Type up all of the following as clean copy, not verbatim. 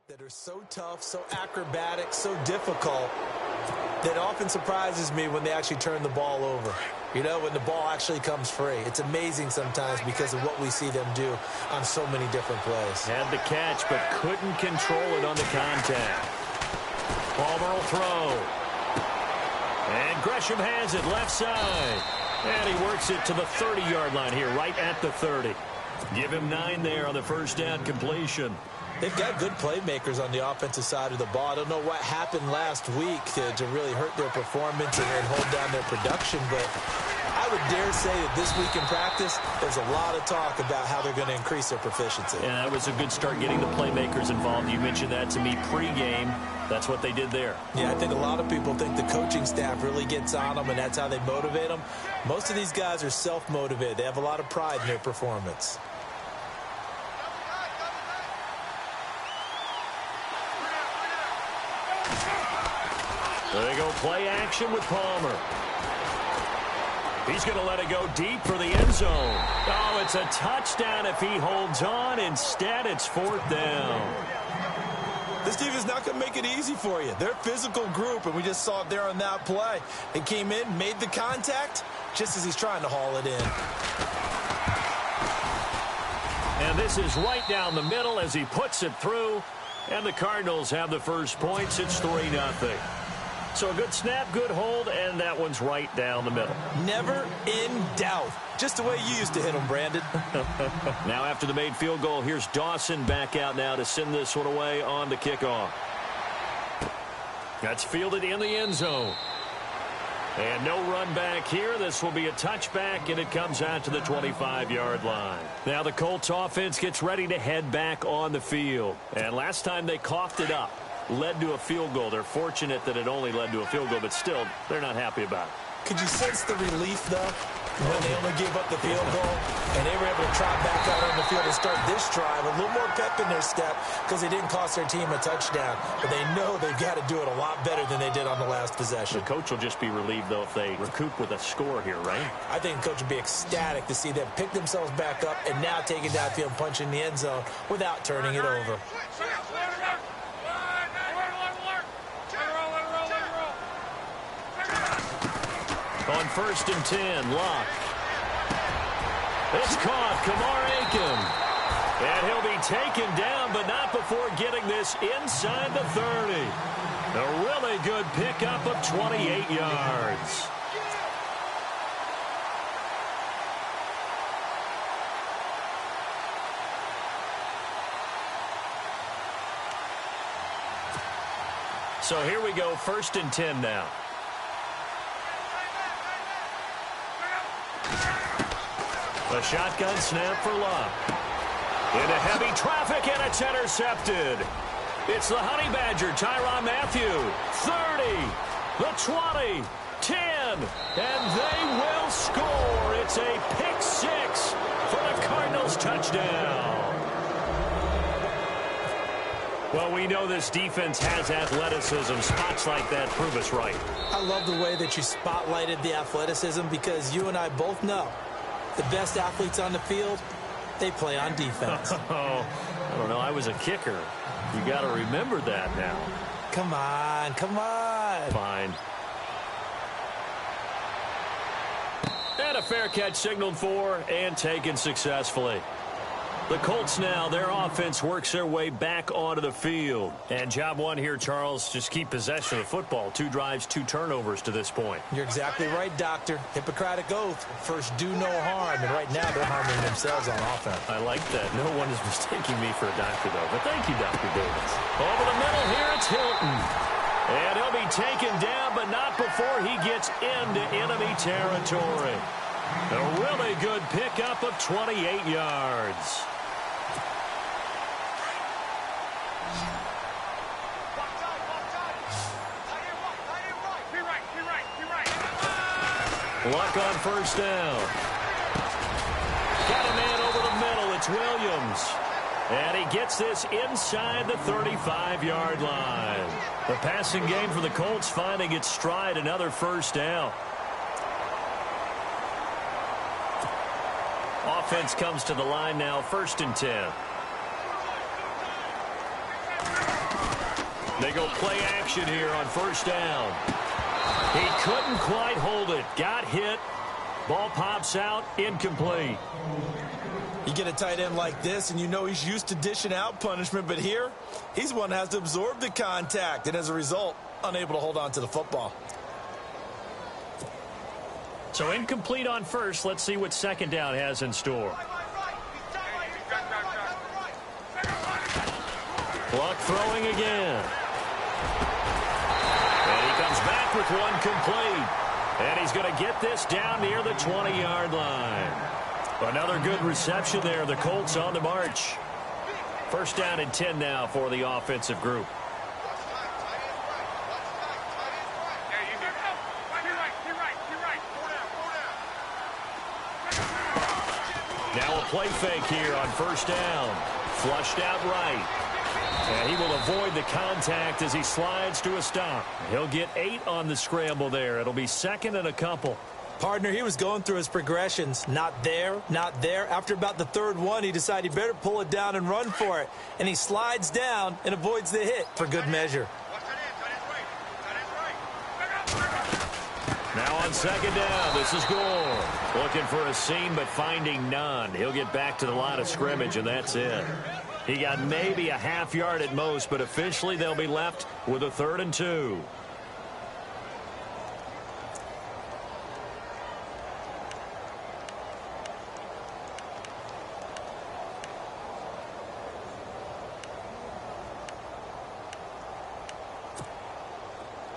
That are so tough, so acrobatic, so difficult, that often surprises me when they actually turn the ball over. You know, when the ball actually comes free. It's amazing sometimes because of what we see them do on so many different plays. Had the catch, but couldn't control it on the contact. Palmer will throw. And Gresham has it left side. And he works it to the 30-yard line here, right at the 30. Give him 9 there on the first down completion. They've got good playmakers on the offensive side of the ball. I don't know what happened last week to really hurt their performance and hold down their production, but I would dare say that this week in practice, there's a lot of talk about how they're going to increase their proficiency. And that was a good start getting the playmakers involved. You mentioned that to me pregame. That's what they did there. Yeah, I think a lot of people think the coaching staff really gets on them, and that's how they motivate them. Most of these guys are self-motivated. They have a lot of pride in their performance. There they go, play action with Palmer. He's going to let it go deep for the end zone. Oh, it's a touchdown if he holds on. Instead, it's 4th down. This team is not going to make it easy for you. They're a physical group, and we just saw it there on that play. They came in, made the contact, just as he's trying to haul it in. And this is right down the middle as he puts it through. And the Cardinals have the first points. It's 3-0. So a good snap, good hold, and that one's right down the middle. Never in doubt. Just the way you used to hit them, Brandon. Now after the made field goal, here's Dawson back out now to send this one away on the kickoff. That's fielded in the end zone. And no run back here. This will be a touchback, and it comes out to the 25-yard line. Now the Colts offense gets ready to head back on the field. And last time they coughed it up, led to a field goal. They're fortunate that it only led to a field goal, but still, they're not happy about it. Could you sense the relief, though, when they only gave up the field goal, and they were able to trot back out on the field and start this drive, a little more pep in their step because they didn't cost their team a touchdown, but they know they've got to do it a lot better than they did on the last possession. The coach will just be relieved, though, if they recoup with a score here, right? I think the coach would be ecstatic to see them pick themselves back up and now take it downfield, punch in the end zone without turning it over. On 1st and 10, Locke. It's caught, Kamar Aiken. And he'll be taken down, but not before getting this inside the 30. A really good pickup of 28 yards. So here we go, 1st and 10 now. A shotgun snap for Locke. Into heavy traffic, and it's intercepted. It's the Honey Badger, Tyrann Mathieu. 30, the 20, 10, and they will score. It's a pick 6 for the Cardinals touchdown. Well, we know this defense has athleticism. Spots like that prove us right. I love the way that you spotlighted the athleticism because you and I both know the best athletes on the field, they play on defense. Oh, I don't know. I was a kicker. You got to remember that now. Come on, come on. Fine. And a fair catch signaled for and taken successfully. The Colts now, their offense works their way back onto the field. And job one here, Charles, just keep possession of the football. 2 drives, 2 turnovers to this point. You're exactly right, Doctor. Hippocratic oath. First, do no harm. And right now, they're harming themselves on offense. I like that. No one is mistaking me for a doctor, though. But thank you, Dr. Davis. Over the middle here, it's Hilton. And he'll be taken down, but not before he gets into enemy territory. A really good pickup of 28 yards. Luck on 1st down. Got a man over the middle. It's Williams. And he gets this inside the 35-yard line. The passing game for the Colts finding its stride, another 1st down. Offense comes to the line now, 1st and 10. They go play action here on first down. He couldn't quite hold it. Got hit. Ball pops out. Incomplete. You get a tight end like this, and you know he's used to dishing out punishment, but here, he's the one that has to absorb the contact, and as a result, unable to hold on to the football. So incomplete on first. Let's see what second down has in store. Luck throwing again. And he comes back with one complete. And he's going to get this down near the 20-yard line. Another good reception there. The Colts on the march. First down and 10 now for the offensive group. Now a play fake here on first down. Flushed out right. And he will avoid the contact as he slides to a stop. He'll get 8 on the scramble there. It'll be second and a couple. Partner, he was going through his progressions. Not there, not there. After about the third one, he decided he better pull it down and run for it. And he slides down and avoids the hit for good measure. Now on second down, this is Gore. Looking for a seam, but finding none. He'll get back to the line of scrimmage, and that's it. He got maybe a half yard at most, but officially they'll be left with a 3rd and 2.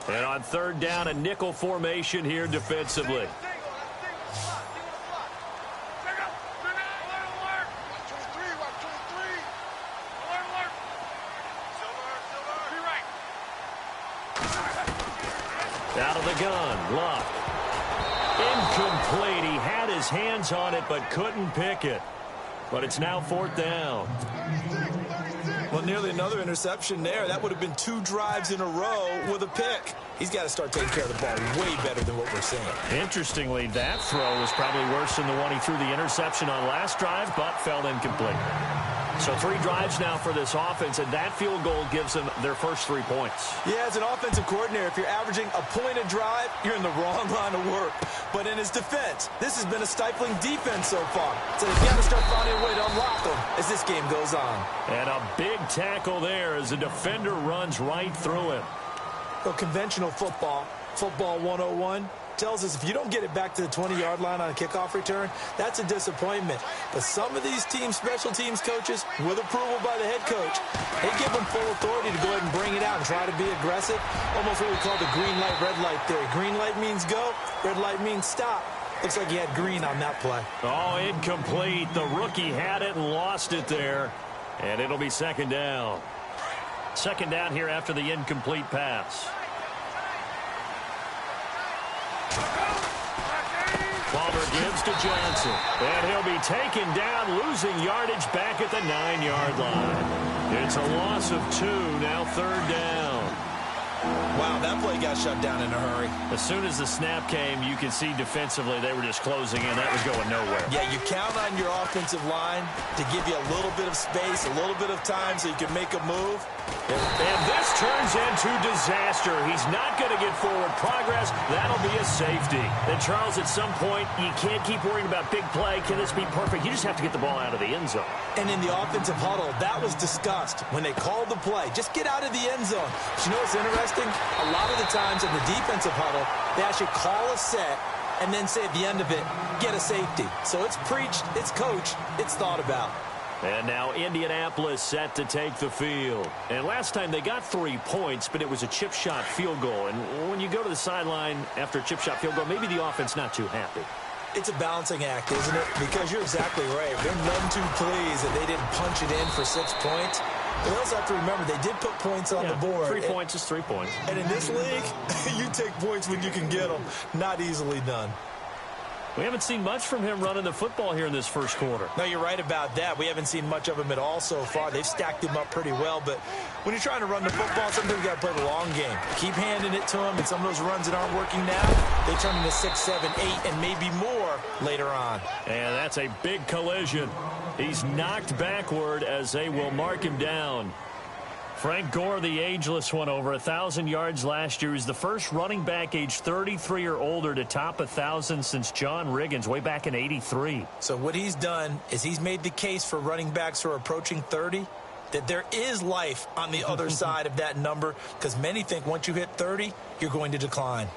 And on third down, a nickel formation here defensively. Out of the gun, Luck. Incomplete. He had his hands on it, but couldn't pick it. But it's now 4th down. Well, nearly another interception there. That would have been 2 drives in a row with a pick. He's got to start taking care of the ball way better than what we're seeing. Interestingly, that throw was probably worse than the one he threw the interception on last drive, but fell incomplete. So 3 drives now for this offense, and that field goal gives them their first 3 points. Yeah, as an offensive coordinator, if you're averaging a point a drive, you're in the wrong line of work. But in his defense, this has been a stifling defense so far. So they've got to start finding a way to unlock them as this game goes on. And a big tackle there as the defender runs right through him. Well, conventional football 101, tells us if you don't get it back to the 20-yard line on a kickoff return, that's a disappointment. But some of these teams, special teams coaches, with approval by the head coach, they give them full authority to go ahead and bring it out and try to be aggressive. Almost what we call the green light, red light theory. Green light means go, red light means stop. Looks like he had green on that play. Oh, incomplete. The rookie had it and lost it there. And it'll be second down. Second down here after the incomplete pass. Palmer gives to Johnson. And he'll be taken down, losing yardage back at the 9-yard line. It's a loss of 2, now third down. Wow, that play got shut down in a hurry. As soon as the snap came, you could see defensively they were just closing in. That was going nowhere. Yeah, you count on your offensive line to give you a little bit of space, a little bit of time so you can make a move. And this turns into disaster. He's not going to get forward progress. That'll be a safety. And, Charles, at some point, you can't keep worrying about big play. Can this be perfect? You just have to get the ball out of the end zone. And in the offensive huddle, that was discussed when they called the play. Just get out of the end zone. But you know what's interesting? A lot of the times in the defensive huddle, they actually call a set and then say at the end of it, get a safety. So it's preached, it's coached, it's thought about. And now Indianapolis set to take the field. And last time they got 3 points, but it was a chip shot field goal. And when you go to the sideline after a chip shot field goal, maybe the offense not too happy. It's a balancing act, isn't it? Because you're exactly right. They're none too pleased that they didn't punch it in for 6 points. But they also have to remember they did put points on the board. 3 points is 3 points. And in this league, you take points when you can get them. Not easily done. We haven't seen much from him running the football here in this first quarter. No, you're right about that. We haven't seen much of him at all so far. They've stacked him up pretty well. But when you're trying to run the football, sometimes you got to play the long game. Keep handing it to him, and some of those runs that aren't working now, they turn into 6, 7, 8, and maybe more later on. And that's a big collision. He's knocked backward as they will mark him down Frank Gore, the ageless one, over 1,000 yards last year. He's the first running back age 33 or older to top 1,000 since John Riggins way back in '83. So what he's done is he's made the case for running backs who are approaching 30 that there is life on the other side of that number, because many think once you hit 30, you're going to decline.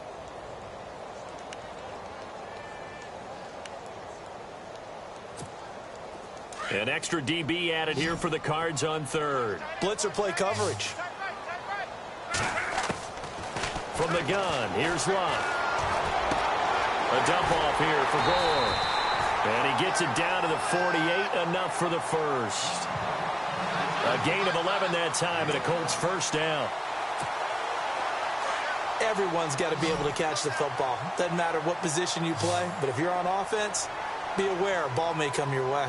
An extra DB added here for the Cards on third. Blitzer play coverage. From the gun, here's Luck. A dump off here for Gore. And he gets it down to the 48, enough for the first. A gain of 11 that time, and a Colts first down. Everyone's got to be able to catch the football. Doesn't matter what position you play, but if you're on offense, be aware a ball may come your way.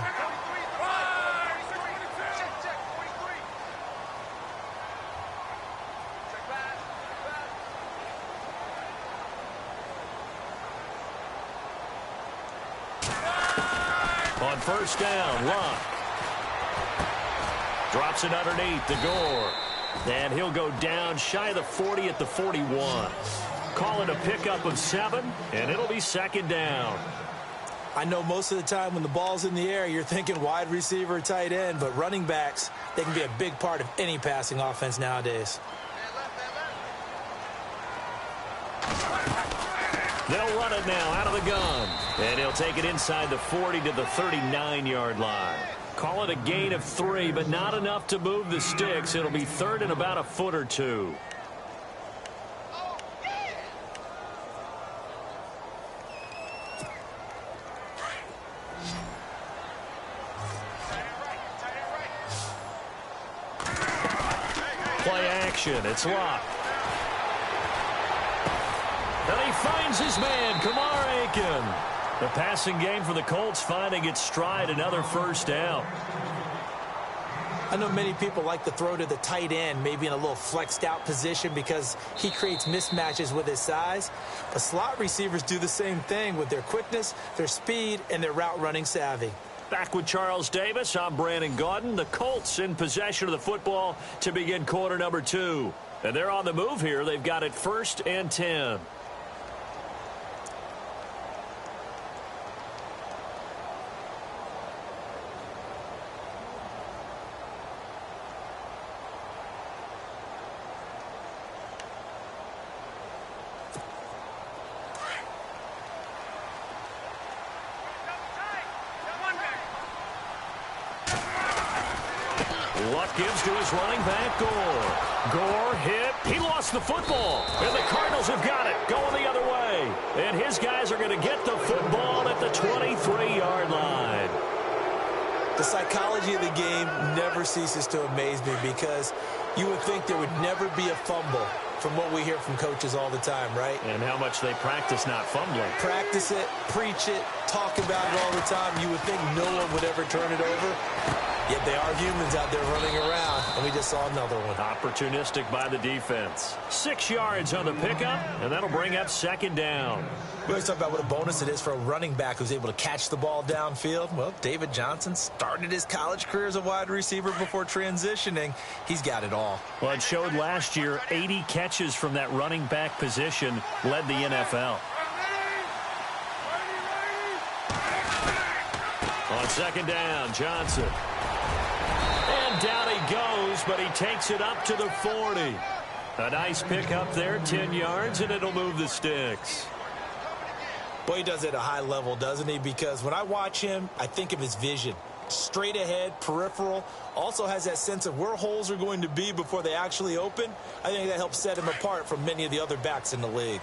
On first down, Luck drops it underneath to Gore. And he'll go down shy of the 40 at the 41. Call it a pickup of 7, and it'll be second down. I know most of the time when the ball's in the air, you're thinking wide receiver, tight end, but running backs, they can be a big part of any passing offense nowadays. They'll run it now out of the gun. And he'll take it inside the 40 to the 39-yard line. Call it a gain of 3, but not enough to move the sticks. It'll be third and about a foot or two. Play action. It's Luck. And he finds his man, Kamar Aiken. The passing game for the Colts finding its stride, another first down. I know many people like to throw to the tight end, maybe in a little flexed out position because he creates mismatches with his size. But slot receivers do the same thing with their quickness, their speed, and their route running savvy. Back with Charles Davis, I'm Brandon Gaudin. The Colts in possession of the football to begin quarter number 2. And they're on the move here. They've got it 1st and 10. Luck gives to his running back, Gore. Gore hit. He lost the football. And the Cardinals have got it. Going the other way. And his guys are going to get the football at the 23-yard line. The psychology of the game never ceases to amaze me because you would think there would never be a fumble from what we hear from coaches all the time, right? And how much they practice not fumbling. Practice it, preach it, talk about it all the time. You would think no one would ever turn it over. Yet they are humans out there running around, and we just saw another one. Opportunistic by the defense. 6 yards on the pickup, and that'll bring up second down. We always talk about what a bonus it is for a running back who's able to catch the ball downfield. Well, David Johnson started his college career as a wide receiver before transitioning. He's got it all. Well, it showed last year 80 catches from that running back position led the NFL. On second down, Johnson. And down he goes, but he takes it up to the 40. A nice pick up there, 10 yards, and it'll move the sticks. Boy, he does it at a high level, doesn't he? Because when I watch him, I think of his vision. Straight ahead, peripheral, also has that sense of where holes are going to be before they actually open. I think that helps set him apart from many of the other backs in the league.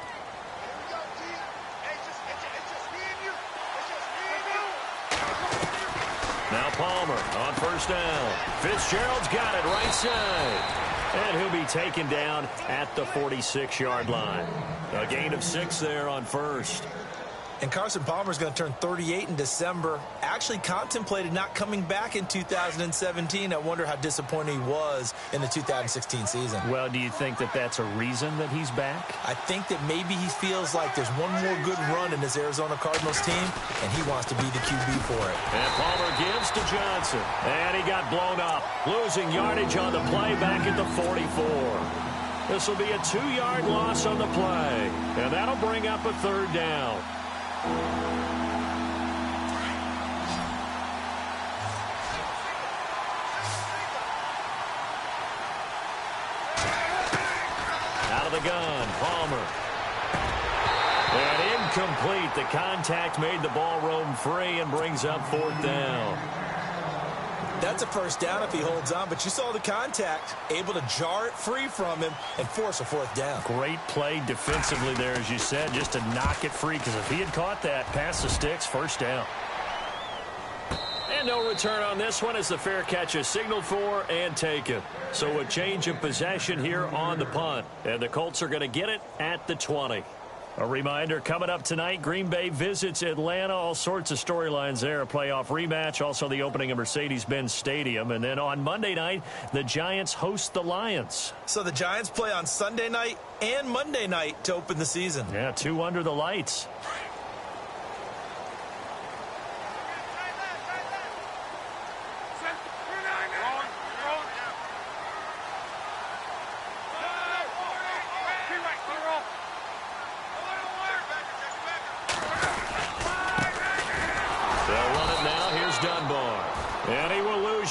Now Palmer on first down. Fitzgerald's got it right side. And he'll be taken down at the 46-yard line. A gain of 6 there on first. And Carson Palmer's going to turn 38 in December. Actually contemplated not coming back in 2017. I wonder how disappointed he was in the 2016 season. Well, do you think that that's a reason that he's back? I think that maybe he feels like there's one more good run in this Arizona Cardinals team, and he wants to be the QB for it. And Palmer gives to Johnson. And he got blown up, losing yardage on the play back at the 44. This will be a 2-yard loss on the play, and that'll bring up a 3rd down. Out of the gun, Palmer. And incomplete. The contact made the ball roam free and brings up 4th down. That's a 1st down if he holds on, but you saw the contact, able to jar it free from him and force a 4th down. Great play defensively there, as you said, just to knock it free, because if he had caught that, past the sticks, 1st down. And no return on this one as the fair catch is signaled for and taken. So a change of possession here on the punt, and the Colts are going to get it at the 20. A reminder, coming up tonight, Green Bay visits Atlanta. All sorts of storylines there. A playoff rematch, also the opening of Mercedes-Benz Stadium. And then on Monday night, the Giants host the Lions. So the Giants play on Sunday night and Monday night to open the season. Yeah, 2 under the lights.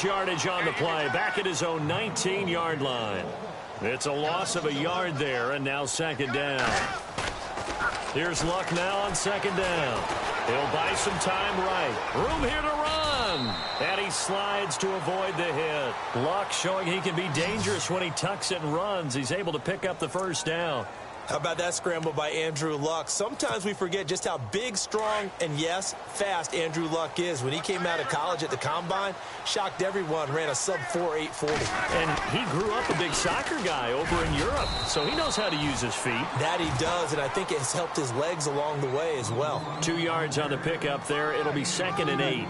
Yardage on the play, back at his own 19-yard line. It's a loss of a yard there, and now 2nd down. Here's Luck now on 2nd down. He'll buy some time right. Room here to run. And he slides to avoid the hit. Luck showing he can be dangerous when he tucks it and runs. He's able to pick up the 1st down. How about that scramble by Andrew Luck? Sometimes we forget just how big, strong, and, yes, fast Andrew Luck is. When he came out of college at the Combine, shocked everyone, ran a sub-4 840. And he grew up a big soccer guy over in Europe, so he knows how to use his feet. That he does, and I think it has helped his legs along the way as well. 2 yards on the pickup there. It'll be 2nd and 8.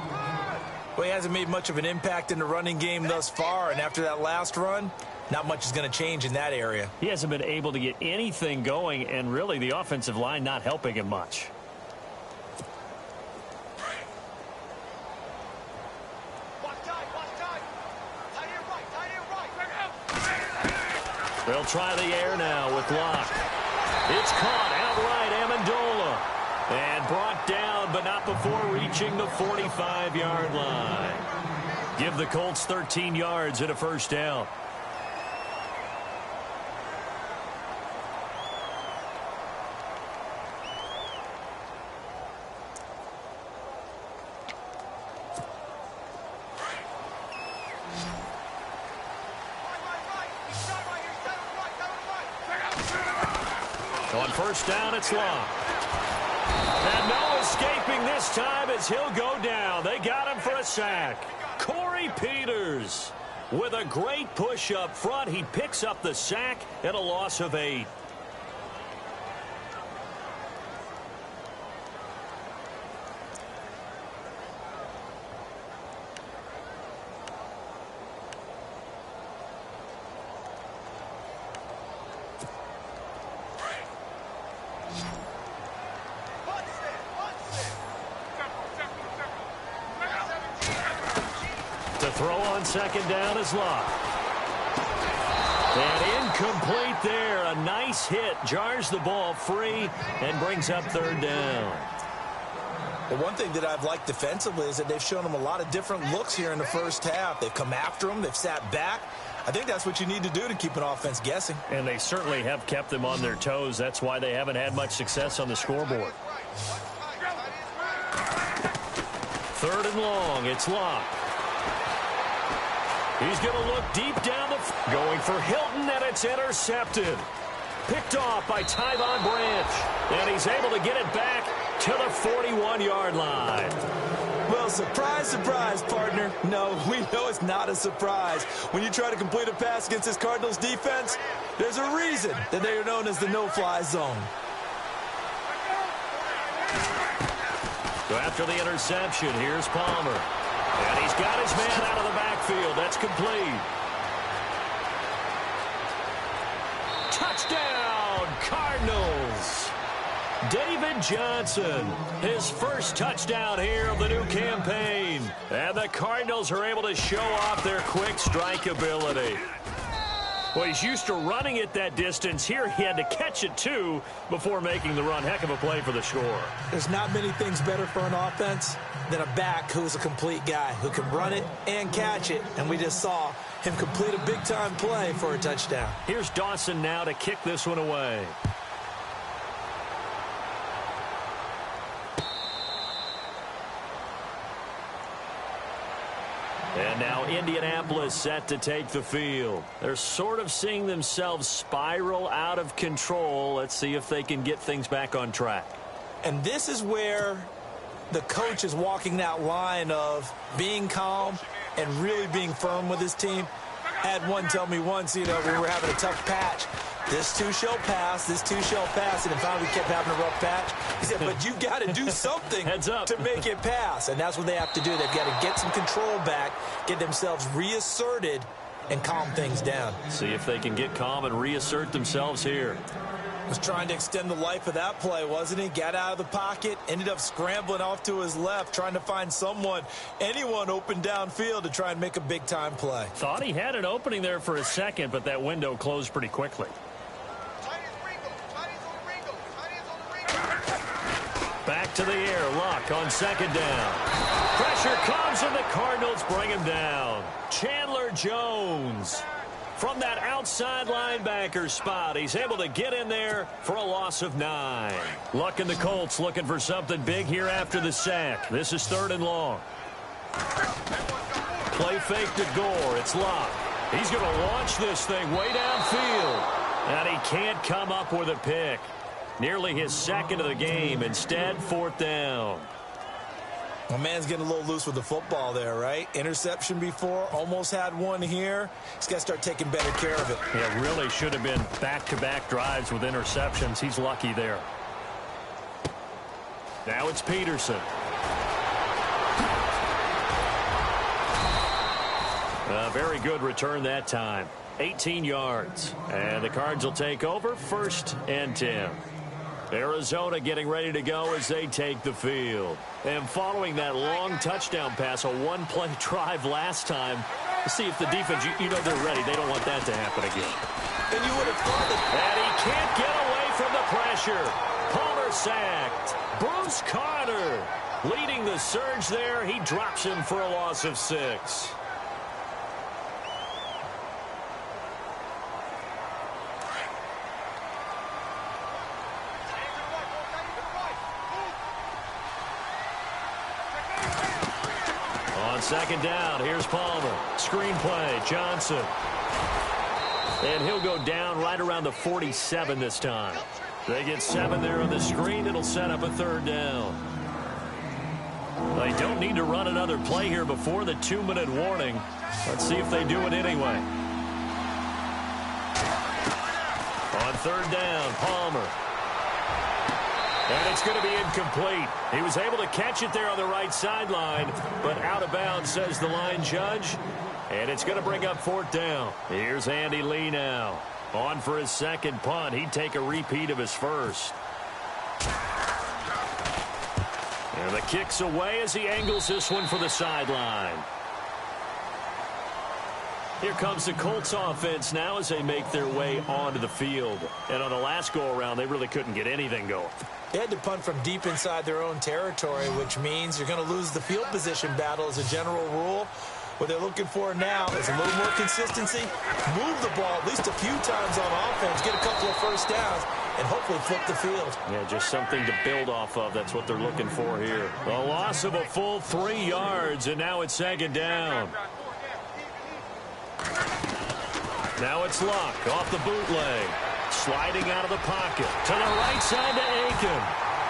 Well, he hasn't made much of an impact in the running game thus far, and after that last run, not much is going to change in that area. He hasn't been able to get anything going, and really the offensive line not helping him much. They'll try the air now with Locke. It's caught outright, Amendola. And brought down, but not before reaching the 45-yard line. Give the Colts 13 yards and a 1st down. On 1st down, it's Locke. And no escaping this time as he'll go down. They got him for a sack. Corey Peters with a great push up front. He picks up the sack and a loss of 8. To throw on 2nd down is Locke. And incomplete there. A nice hit. Jars the ball free and brings up 3rd down. Well, one thing that I've liked defensively is that they've shown him a lot of different looks here in the 1st half. They've come after him. They've sat back. I think that's what you need to do to keep an offense guessing. And they certainly have kept them on their toes. That's why they haven't had much success on the scoreboard. 3rd and long. It's Locke. He's going to look deep down the field. Going for Hilton, and it's intercepted. Picked off by Tyvon Branch. And he's able to get it back to the 41-yard line. Well, surprise, surprise, partner. No, we know it's not a surprise. When you try to complete a pass against this Cardinals defense, there's a reason that they are known as the no-fly zone. So after the interception, here's Palmer. And he's got his man out of the backfield. That's complete. Touchdown, Cardinals. David Johnson, his first touchdown here of the new campaign. And the Cardinals are able to show off their quick strike ability. Well, he's used to running it that distance. Here he had to catch it, too, before making the run. Heck of a play for the score. There's not many things better for an offense than a back who's a complete guy, who can run it and catch it. And we just saw him complete a big-time play for a touchdown. Here's Dawson now to kick this one away. And now Indianapolis set to take the field. They're sort of seeing themselves spiral out of control. Let's see if they can get things back on track. And this is where the coach is walking that line of being calm and really being firm with his team. I had one tell me once, you know, we were having a tough patch. This too shall pass, this too shall pass. And then finally we kept having a rough patch. He said, but you've got to do something Heads up. to make it pass. And that's what they have to do. They've got to get some control back, get themselves reasserted, and calm things down. See if they can get calm and reassert themselves here. Was trying to extend the life of that play, wasn't he? Got out of the pocket, ended up scrambling off to his left, trying to find someone, anyone open downfield to try and make a big-time play. Thought he had an opening there for a second, but that window closed pretty quickly. Back to the air, Luck on second down. Pressure comes, and the Cardinals bring him down. Chandler Jones. From that outside linebacker spot, he's able to get in there for a loss of 9. Luck and the Colts looking for something big here after the sack. This is 3rd and long. Play fake to Gore. It's Luck. He's going to launch this thing way downfield. And he can't come up with a pick. Nearly his second of the game. Instead, 4th down. My man's getting a little loose with the football there, right? Interception before, almost had one here. He's got to start taking better care of it. Yeah, really should have been back-to-back drives with interceptions. He's lucky there. Now it's Peterson. A very good return that time. 18 yards. And the Cards will take over 1st and 10. Arizona getting ready to go as they take the field. And following that long touchdown pass, a one-play drive last time, to see if the defense, you know they're ready. They don't want that to happen again. And you would have thought that. And he can't get away from the pressure. Palmer sacked. Bruce Carter leading the surge there. He drops him for a loss of 6. On second down, here's Palmer. Screen play, Johnson. And he'll go down right around the 47 this time. They get 7 there on the screen. It'll set up a 3rd down. They don't need to run another play here before the 2-minute warning. Let's see if they do it anyway. On 3rd down, Palmer. And it's going to be incomplete. He was able to catch it there on the right sideline, but out of bounds, says the line judge. And it's going to bring up 4th down. Here's Andy Lee now. On for his second punt. He'd take a repeat of his first. And the kick's away as he angles this one for the sideline. Here comes the Colts offense now as they make their way onto the field. And on the last go-around, they really couldn't get anything going. They had to punt from deep inside their own territory, which means you're going to lose the field position battle as a general rule. What they're looking for now is a little more consistency, move the ball at least a few times on offense, get a couple of first downs, and hopefully flip the field. Yeah, just something to build off of. That's what they're looking for here. A loss of a full 3 yards, and now it's 2nd down. Now it's Luck off the bootleg. Sliding out of the pocket. To the right side to Aiken.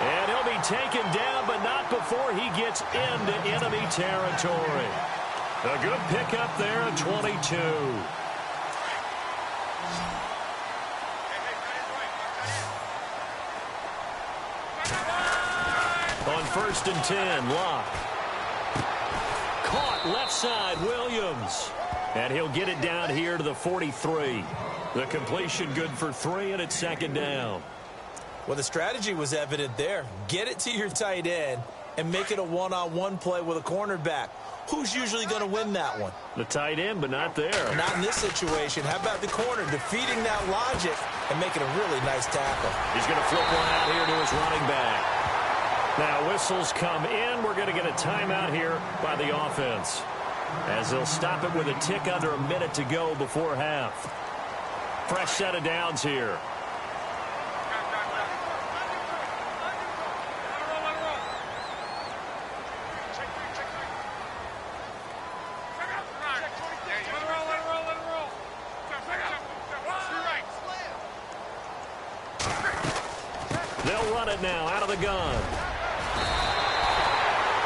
And he'll be taken down, but not before he gets into enemy territory. A good pickup there at 22. On first and 10. Locke. Caught left side, Williams. And he'll get it down here to the 43. The completion good for 3, and it's second down. Well, the strategy was evident there. Get it to your tight end and make it a one-on-one play with a cornerback. Who's usually going to win that one? The tight end, but not there. Not in this situation. How about the corner defeating that logic and making a really nice tackle? He's going to flip one out here to his running back. Now whistles come in. We're going to get a timeout here by the offense, as they'll stop it with a tick under a minute to go before half. Fresh set of downs here. They'll run it now out of the gun.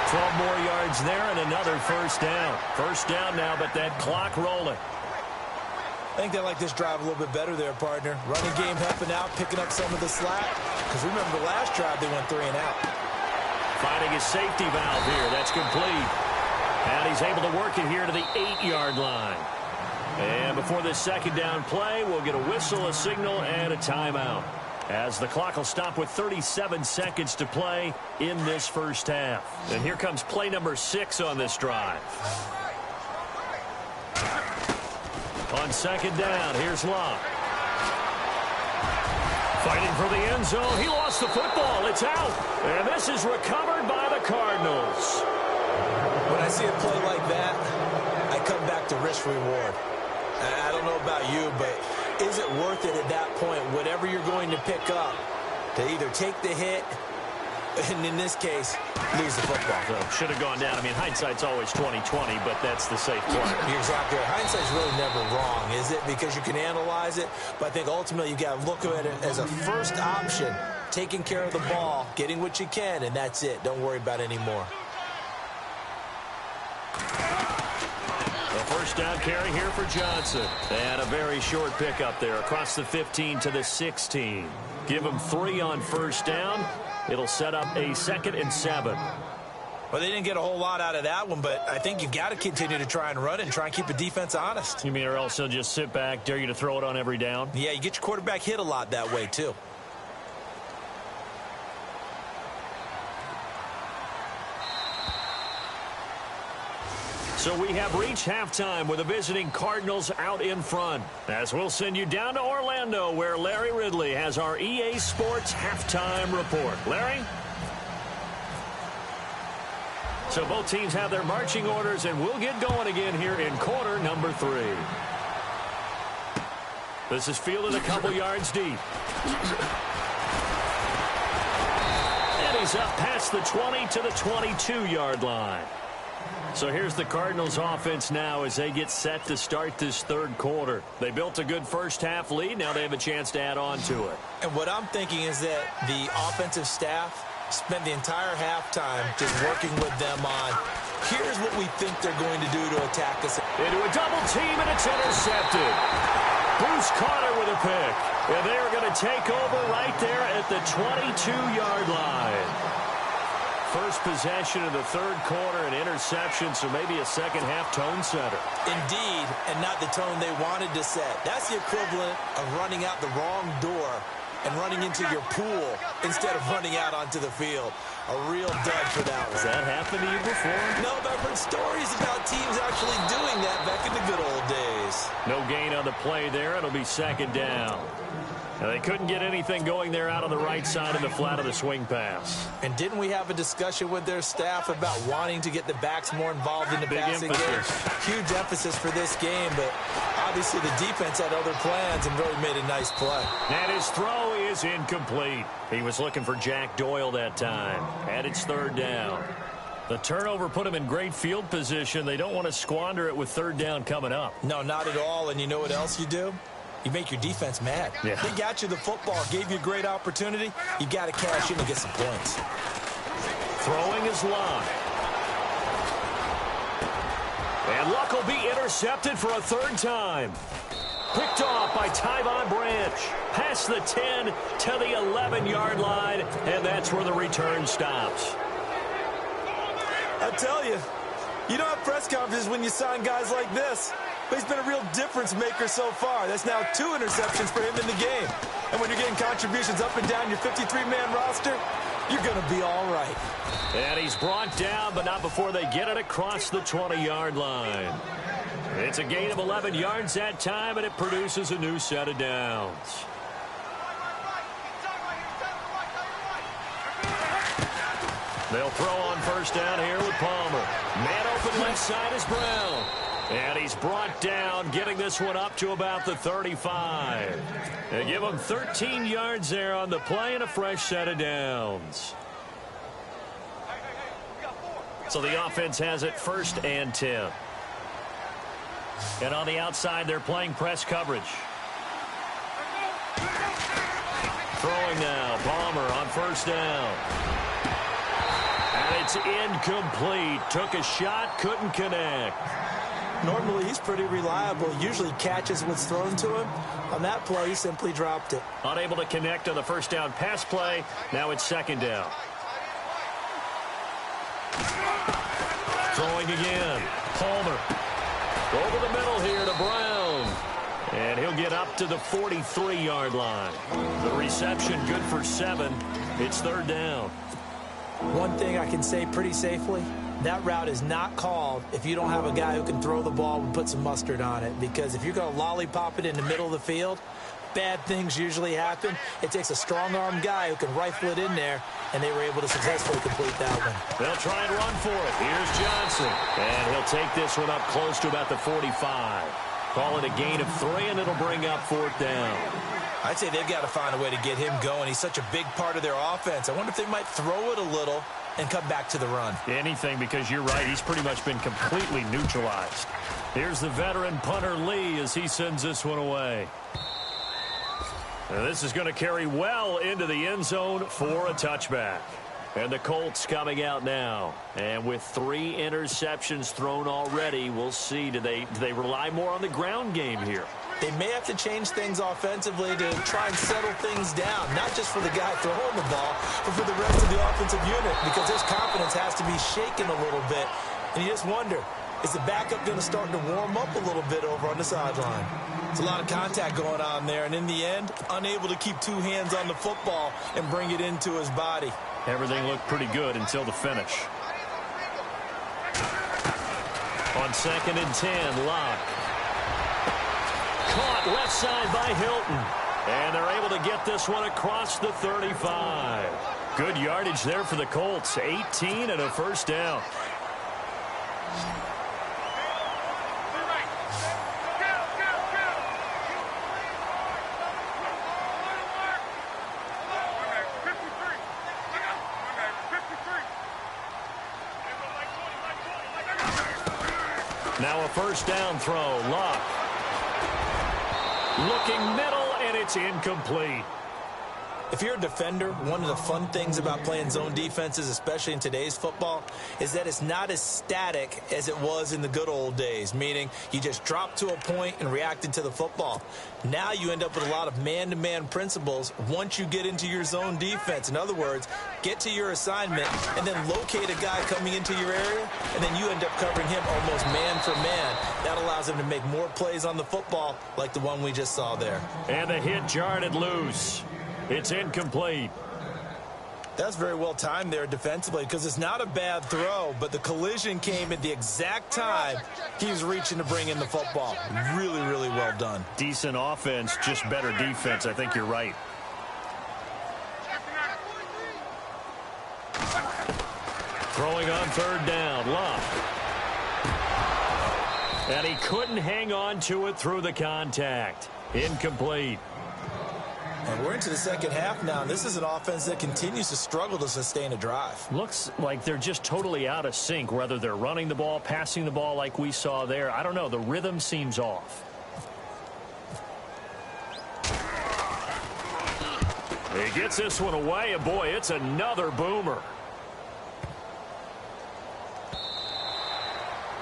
12 more yards there and another first down. First down now, but that clock rolling. I think they like this drive a little bit better there, partner. Running game helping out, picking up some of the slack. Because remember the last drive, they went 3 and out. Finding his safety valve here. That's complete. And he's able to work it here to the 8-yard line. And before this second down play, we'll get a whistle, a signal, and a timeout, as the clock will stop with 37 seconds to play in this first half. And here comes play number 6 on this drive. On second down, here's Locke. Fighting for the end zone. He lost the football. It's out. And this is recovered by the Cardinals. When I see a play like that, I come back to risk-reward. I don't know about you, but is it worth it at that point, whatever you're going to pick up, to either take the hit, and in this case, lose the football? So should have gone down. I mean, hindsight's always 20/20, but that's the safe play. You're exactly right. Hindsight's really never wrong, is it? Because you can analyze it, but I think ultimately you got to look at it as a first option, taking care of the ball, getting what you can, and that's it. Don't worry about any more. First down carry here for Johnson. And a very short pickup there across the 15 to the 16. Give him 3 on first down. It'll set up a 2nd and 7. Well, they didn't get a whole lot out of that one, but I think you've got to continue to try and run it and try and keep the defense honest. You mean or else they'll just sit back, dare you to throw it on every down? Yeah, you get your quarterback hit a lot that way, too. So we have reached halftime with the visiting Cardinals out in front, as we'll send you down to Orlando, where Larry Ridley has our EA Sports halftime report. Larry? So both teams have their marching orders, and we'll get going again here in quarter number 3. This is fielded a couple yards deep. And he's up past the 20 to the 22-yard line. So here's the Cardinals offense now as they get set to start this third quarter. They built a good first half lead. Now they have a chance to add on to it. And what I'm thinking is that the offensive staff spent the entire halftime just working with them on, here's what we think they're going to do to attack us. Into a double team, and it's intercepted. Bruce Carter with a pick. And they are going to take over right there at the 22-yard line. First possession of the third quarter, an interception, so maybe a second-half tone setter. Indeed, and not the tone they wanted to set. That's the equivalent of running out the wrong door and running into your pool instead of running out onto the field. A real dud for that one. Has that happened to you before? No, but I've heard stories about teams actually doing that back in the good old days. No gain on the play there. It'll be second down. Now, they couldn't get anything going there out on the right side of the flat of the swing pass. And didn't we have a discussion with their staff about wanting to get the backs more involved in the passing game? Huge emphasis for this game, but obviously the defense had other plans and really made a nice play. And his throw is incomplete. He was looking for Jack Doyle that time. And it's third down. The turnover put him in great field position. They don't want to squander it with third down coming up. No, not at all. And you know what else you do? You make your defense mad. Yeah. They got you the football, gave you a great opportunity. You got to cash in and get some points. Throwing is Locke. And Luck will be intercepted for a third time. Picked off by Tyvon Branch. Past the 10 to the 11-yard line, and that's where the return stops. tell you, you don't have press conferences when you sign guys like this. But he's been a real difference maker so far. That's now 2 interceptions for him in the game. And when you're getting contributions up and down your 53-man roster, you're going to be all right. And he's brought down, but not before they get it across the 20-yard line. It's a gain of 11 yards that time, and it produces a new set of downs. They'll throw on first down here with Palmer. Man open left side is Brown. And he's brought down, getting this one up to about the 35. They give him 13 yards there on the play and a fresh set of downs. So the offense has it 1st and 10. And on the outside, they're playing press coverage. Throwing now, Palmer on first down. And it's incomplete. Took a shot, couldn't connect. Normally, he's pretty reliable. Usually catches what's thrown to him. On that play, he simply dropped it. Unable to connect on the first down pass play. Now it's 2nd down. Throwing again. Palmer. Over the middle here to Brown. And he'll get up to the 43-yard line. The reception good for 7. It's 3rd down. One thing I can say pretty safely, that route is not called if you don't have a guy who can throw the ball and put some mustard on it. Because if you're going to lollipop it in the middle of the field, bad things usually happen. It takes a strong-arm guy who can rifle it in there, and they were able to successfully complete that one. They'll try and run for it. Here's Johnson. And he'll take this one up close to about the 45. Call it a gain of 3, and it'll bring up 4th down. I'd say they've got to find a way to get him going. He's such a big part of their offense. I wonder if they might throw it a little and come back to the run. Anything, because you're right. He's pretty much been completely neutralized. Here's the veteran punter Lee as he sends this one away. Now this is going to carry well into the end zone for a touchback. And the Colts coming out now. And with 3 interceptions thrown already, we'll see. Do they rely more on the ground game here? They may have to change things offensively to try and settle things down, not just for the guy throwing the ball, but for the rest of the offensive unit, because his confidence has to be shaken a little bit. And you just wonder, is the backup going to start to warm up a little bit over on the sideline? It's a lot of contact going on there, and in the end, unable to keep 2 hands on the football and bring it into his body. Everything looked pretty good until the finish. On 2nd and 10, Locke. Caught left side by Hilton. And they're able to get this one across the 35. Good yardage there for the Colts. 18 and a first down. Now a first down throw. Locke. Looking middle, and it's incomplete. If you're a defender, one of the fun things about playing zone defenses, especially in today's football, is that it's not as static as it was in the good old days, meaning you just dropped to a point and reacted to the football. Now you end up with a lot of man-to-man principles once you get into your zone defense. In other words, get to your assignment and then locate a guy coming into your area, and then you end up covering him almost man for man. That allows him to make more plays on the football like the one we just saw there. And the hit jarred it loose. It's incomplete. That's very well timed there defensively, because it's not a bad throw, but the collision came at the exact time he was reaching to bring in the football. Really, really well done. Decent offense, just better defense. I think you're right. Throwing on 3rd down, Locke. And he couldn't hang on to it through the contact. Incomplete. And we're into the second half now, and this is an offense that continues to struggle to sustain a drive. Looks like they're just totally out of sync, whether they're running the ball, passing the ball like we saw there. I don't know. The rhythm seems off. He gets this one away, and boy, it's another boomer.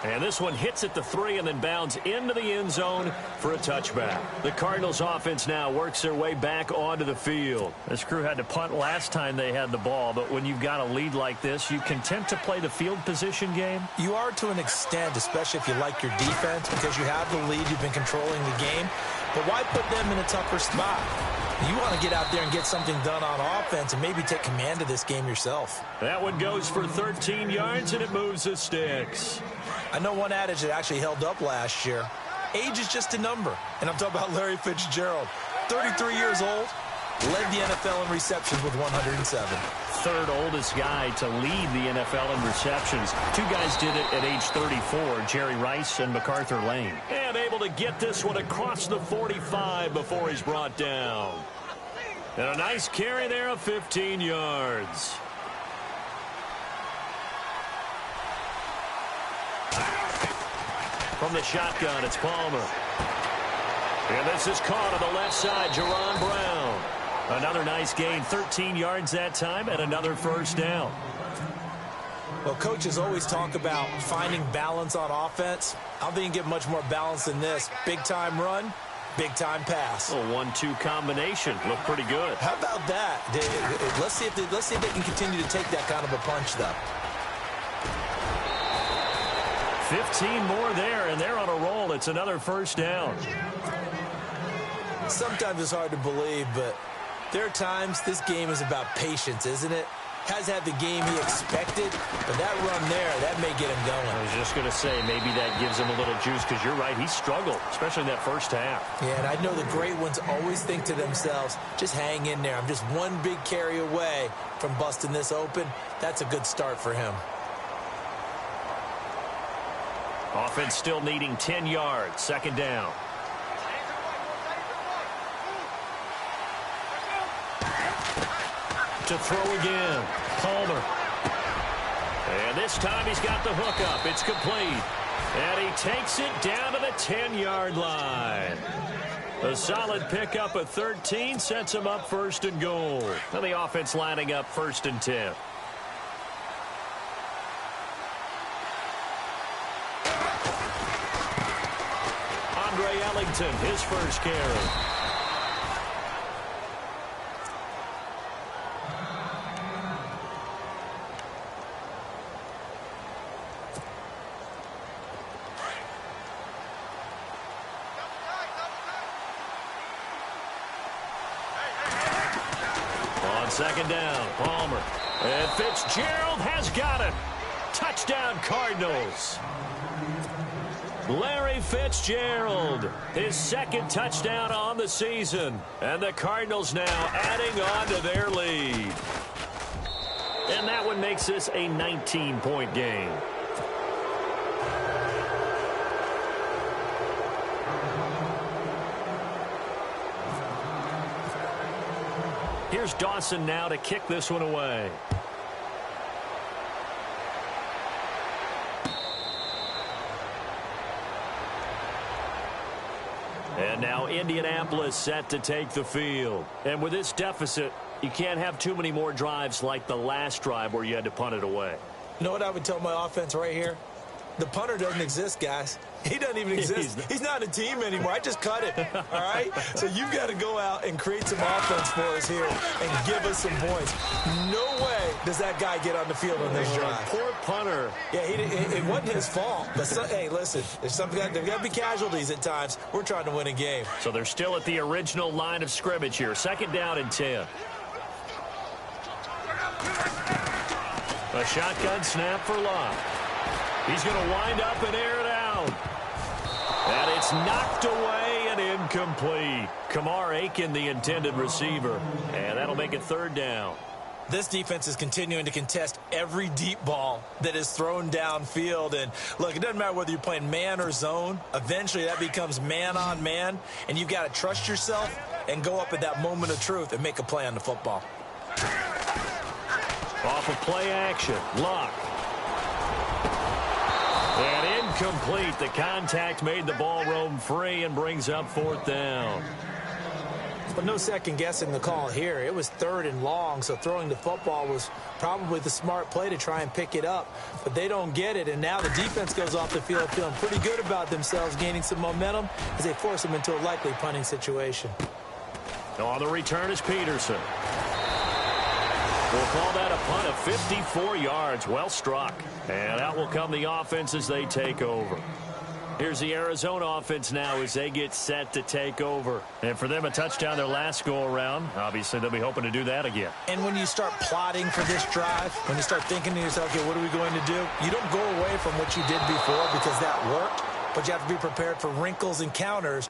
And this one hits at the 3 and then bounds into the end zone for a touchback. The Cardinals offense now works their way back onto the field. This crew had to punt last time they had the ball, but when you've got a lead like this, you content to play the field position game? You are to an extent, especially if you like your defense, because you have the lead, you've been controlling the game. But why put them in a tougher spot? You want to get out there and get something done on offense and maybe take command of this game yourself. That one goes for 13 yards, and it moves the sticks. I know one adage that actually held up last year. Age is just a number. And I'm talking about Larry Fitzgerald. 33 years old, led the NFL in receptions with 107. Third oldest guy to lead the NFL in receptions. Two guys did it at age 34, Jerry Rice and MacArthur Lane. And able to get this one across the 45 before he's brought down. And a nice carry there of 15 yards. From the shotgun, it's Palmer. And this is caught on the left side, Jerron Brown. Another nice gain, 13 yards that time, and another first down. Well, coaches always talk about finding balance on offense. I don't think you can get much more balance than this. Big-time run, big-time pass. A 1-2 combination. Looked pretty good. How about that? Let's see if they can continue to take that kind of a punch, though. 15 more there, and they're on a roll. It's another first down. Sometimes it's hard to believe, but there are times this game is about patience, isn't it? Has had the game he expected, but that run there, that may get him going. I was just going to say, maybe that gives him a little juice, because you're right, he struggled, especially in that first half. Yeah, and I know the great ones always think to themselves, just hang in there. I'm just one big carry away from busting this open. That's a good start for him. Offense still needing 10 yards. Second down. To throw again. Palmer. And this time he's got the hook up. It's complete. And he takes it down to the 10-yard line. A solid pickup of 13 sets him up first and goal. And the offense lining up first and 10. Ellington, his first carry. On second down, Palmer. And Fitzgerald has got it. Touchdown, Cardinals. Larry Fitzgerald, his second touchdown on the season. And the Cardinals now adding on to their lead. And that one makes this a 19-point game. Here's Dawson now to kick this one away. And now Indianapolis set to take the field. And with this deficit, you can't have too many more drives like the last drive where you had to punt it away. You know what I would tell my offense right here? The punter doesn't exist, guys. He doesn't even exist. He's not a team anymore. I just cut it, all right? So you've got to go out and create some offense for us here and give us some points. No way does that guy get on the field on this drive. Poor punter. Yeah, it wasn't his fault. But, hey, listen, there's got to be casualties at times. We're trying to win a game. So they're still at the original line of scrimmage here. Second down and 10. A shotgun snap for Locke. He's going to wind up and air it out. And it's knocked away and incomplete. Kamar Aiken, the intended receiver. And that'll make it third down. This defense is continuing to contest every deep ball that is thrown downfield. And, look, it doesn't matter whether you're playing man or zone. Eventually, that becomes man on man. And you've got to trust yourself and go up at that moment of truth and make a play on the football. Off of play action. Locke. And incomplete. The contact made the ball roam free and brings up fourth down. But no second-guessing the call here. It was 3rd and long, so throwing the football was probably the smart play to try and pick it up. But they don't get it, and now the defense goes off the field feeling pretty good about themselves, gaining some momentum as they force them into a likely punting situation. On the return is Peterson. We'll call that a punt of 54 yards. Well struck. And out will come the offense as they take over. Here's the Arizona offense now as they get set to take over. And for them, a touchdown their last go-around. Obviously, they'll be hoping to do that again. And when you start plotting for this drive, when you start thinking to yourself, okay, what are we going to do? You don't go away from what you did before because that worked, but you have to be prepared for wrinkles and counters.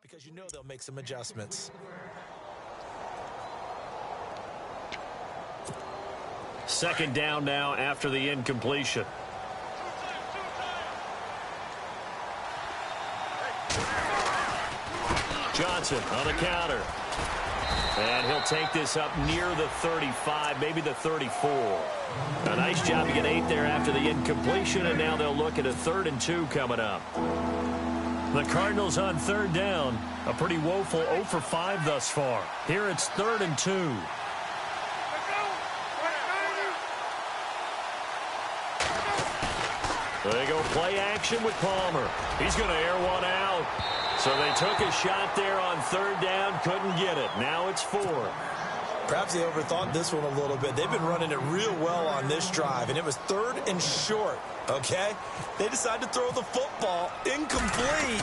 Because you know they'll make some adjustments. Second down now after the incompletion. Johnson on the counter. And he'll take this up near the 35, maybe the 34. A nice job to get 8 there after the incompletion, and now they'll look at a 3rd and 2 coming up. The Cardinals on 3rd down. A pretty woeful 0 for 5 thus far. Here it's 3rd and 2. They go play action with Palmer. He's going to air one out. So they took a shot there on 3rd down, couldn't get it. Now it's 4. Perhaps they overthought this one a little bit. They've been running it real well on this drive, and it was 3rd and short, okay? They decided to throw the football incomplete.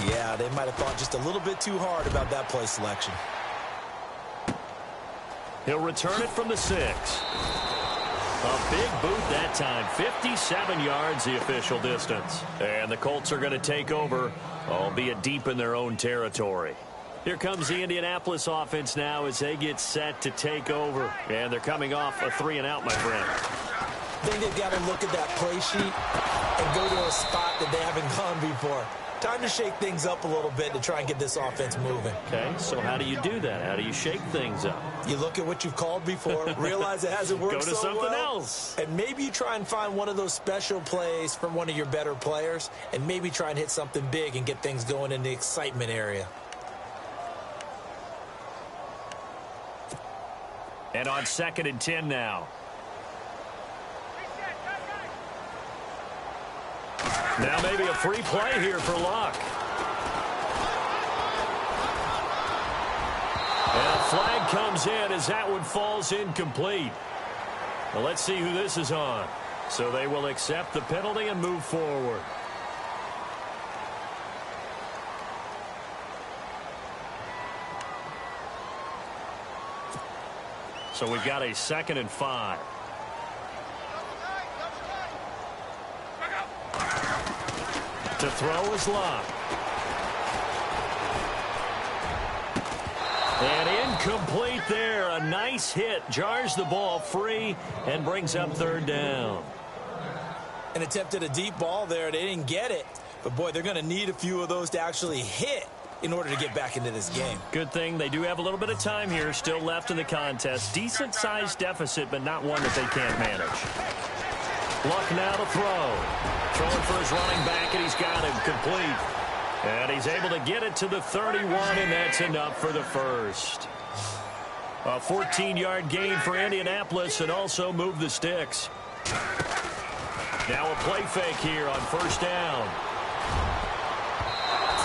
Yeah, they might have thought just a little bit too hard about that play selection. He'll return it from the 6. A big boot that time. 57 yards, the official distance. And the Colts are going to take over, albeit deep in their own territory. Here comes the Indianapolis offense now as they get set to take over. And they're coming off a 3-and-out, my friend. I think they've got to look at that play sheet and go to a spot that they haven't gone before. Time to shake things up a little bit to try and get this offense moving. Okay, so how do you do that? How do you shake things up? You look at what you've called before, realize it hasn't worked so well. Go to something else. And maybe you try and find one of those special plays from one of your better players, and maybe try and hit something big and get things going in the excitement area. And on 2nd and 10 now. Now maybe a free play here for Luck. And a flag comes in as that one falls incomplete. Well, let's see who this is on. So they will accept the penalty and move forward. So we've got a 2nd and 5. To throw is Luck. And incomplete there. A nice hit. Jars the ball free and brings up 3rd down. And attempted a deep ball there. They didn't get it. But, boy, they're going to need a few of those to actually hit in order to get back into this game. Good thing they do have a little bit of time here still left in the contest. Decent-sized deficit, but not one that they can't manage. Luck now to throw. Throwing for his running back, and he's got him complete. And he's able to get it to the 31, and that's enough for the first. A 14-yard gain for Indianapolis and also move the sticks. Now a play fake here on first down.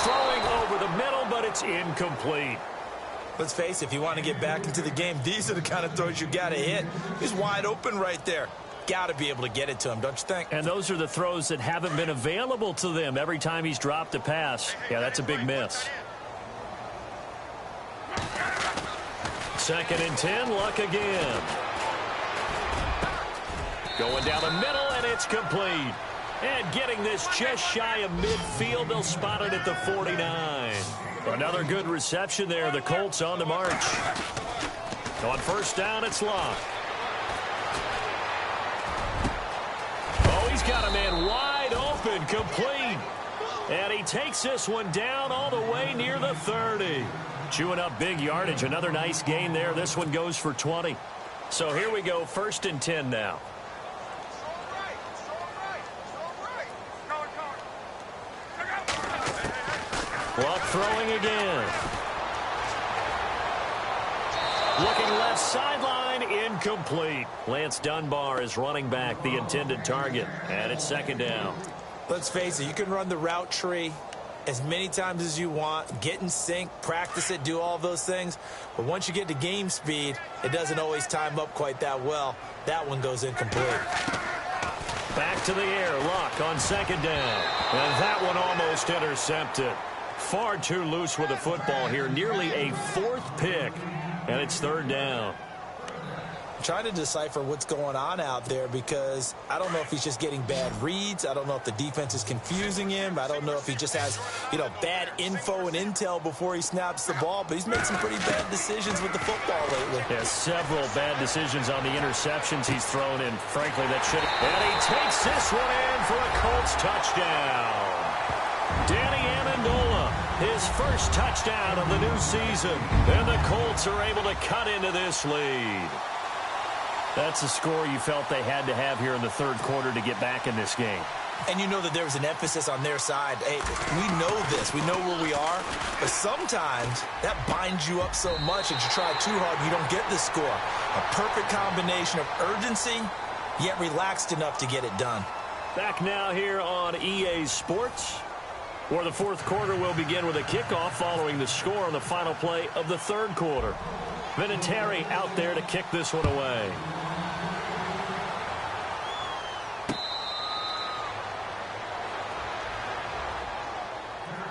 Throwing over the middle, but it's incomplete. Let's face it, if you want to get back into the game, these are the kind of throws you got to hit. He's wide open right there. Got to be able to get it to him, don't you think? And those are the throws that haven't been available to them every time he's dropped a pass. Yeah, that's a big miss. 2nd and 10, Luck again. Going down the middle, and it's complete. And getting this just shy of midfield, they'll spot it at the 49. Another good reception there. The Colts on the march. On first down, it's Luck. Oh, he's got a man wide open, complete. And he takes this one down all the way near the 30. Chewing up big yardage. Another nice gain there. This one goes for 20. So here we go, 1st and 10 now. Luck throwing again. Looking left sideline, incomplete. Lance Dunbar is running back, the intended target, and it's 2nd down. Let's face it, you can run the route tree as many times as you want, get in sync, practice it, do all those things. But once you get to game speed, it doesn't always time up quite that well. That one goes incomplete. Back to the air, Luck on 2nd down. And that one almost intercepted. Far too loose with the football here. Nearly a 4th pick. And it's 3rd down. I'm trying to decipher what's going on out there because I don't know if he's just getting bad reads. I don't know if the defense is confusing him. I don't know if he just has, bad info and intel before he snaps the ball. But he's made some pretty bad decisions with the football lately. Yeah, several bad decisions on the interceptions he's thrown in. Frankly, that should have... And he takes this one in for a Colts touchdown. Danny Amendola, his first touchdown of the new season. And the Colts are able to cut into this lead. That's a score you felt they had to have here in the 3rd quarter to get back in this game. And you know that there was an emphasis on their side. Hey, we know this. We know where we are. But sometimes that binds you up so much that you try too hard, you don't get the score. A perfect combination of urgency, yet relaxed enough to get it done. Back now here on EA Sports, where the 4th quarter will begin with a kickoff following the score on the final play of the 3rd quarter. Vinatieri out there to kick this one away.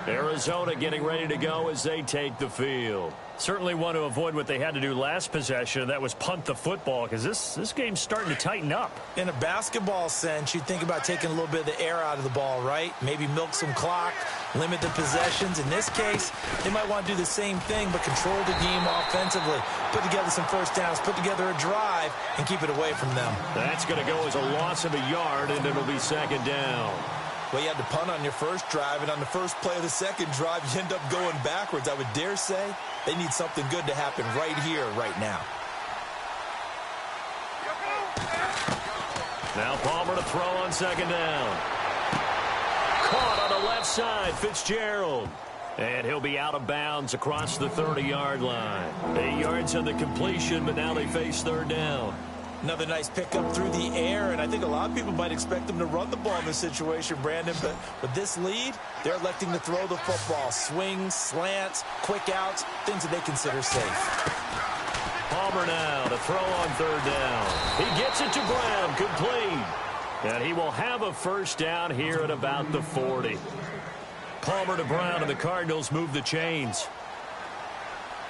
Arizona getting ready to go as they take the field. Certainly want to avoid what they had to do last possession. That was punt the football because this game's starting to tighten up. In a basketball sense, you think about taking a little bit of the air out of the ball, right? Maybe milk some clock, limit the possessions. In this case, they might want to do the same thing but control the game offensively. Put together some first downs, put together a drive, and keep it away from them. That's going to go as a loss of a yard, and it'll be 2nd down. Well, you had to punt on your first drive, and on the first play of the 2nd drive, you end up going backwards. I would dare say they need something good to happen right here, right now. Now Palmer to throw on 2nd down. Caught on the left side, Fitzgerald. And he'll be out of bounds across the 30-yard line. 8 yards on the completion, but now they face 3rd down. Another nice pickup through the air, and I think a lot of people might expect them to run the ball in this situation, Brandon, but with this lead, they're electing to throw the football. Swings, slants, quick outs, things that they consider safe. Palmer now to throw on 3rd down. He gets it to Brown, complete. And he will have a first down here at about the 40. Palmer to Brown, and the Cardinals move the chains.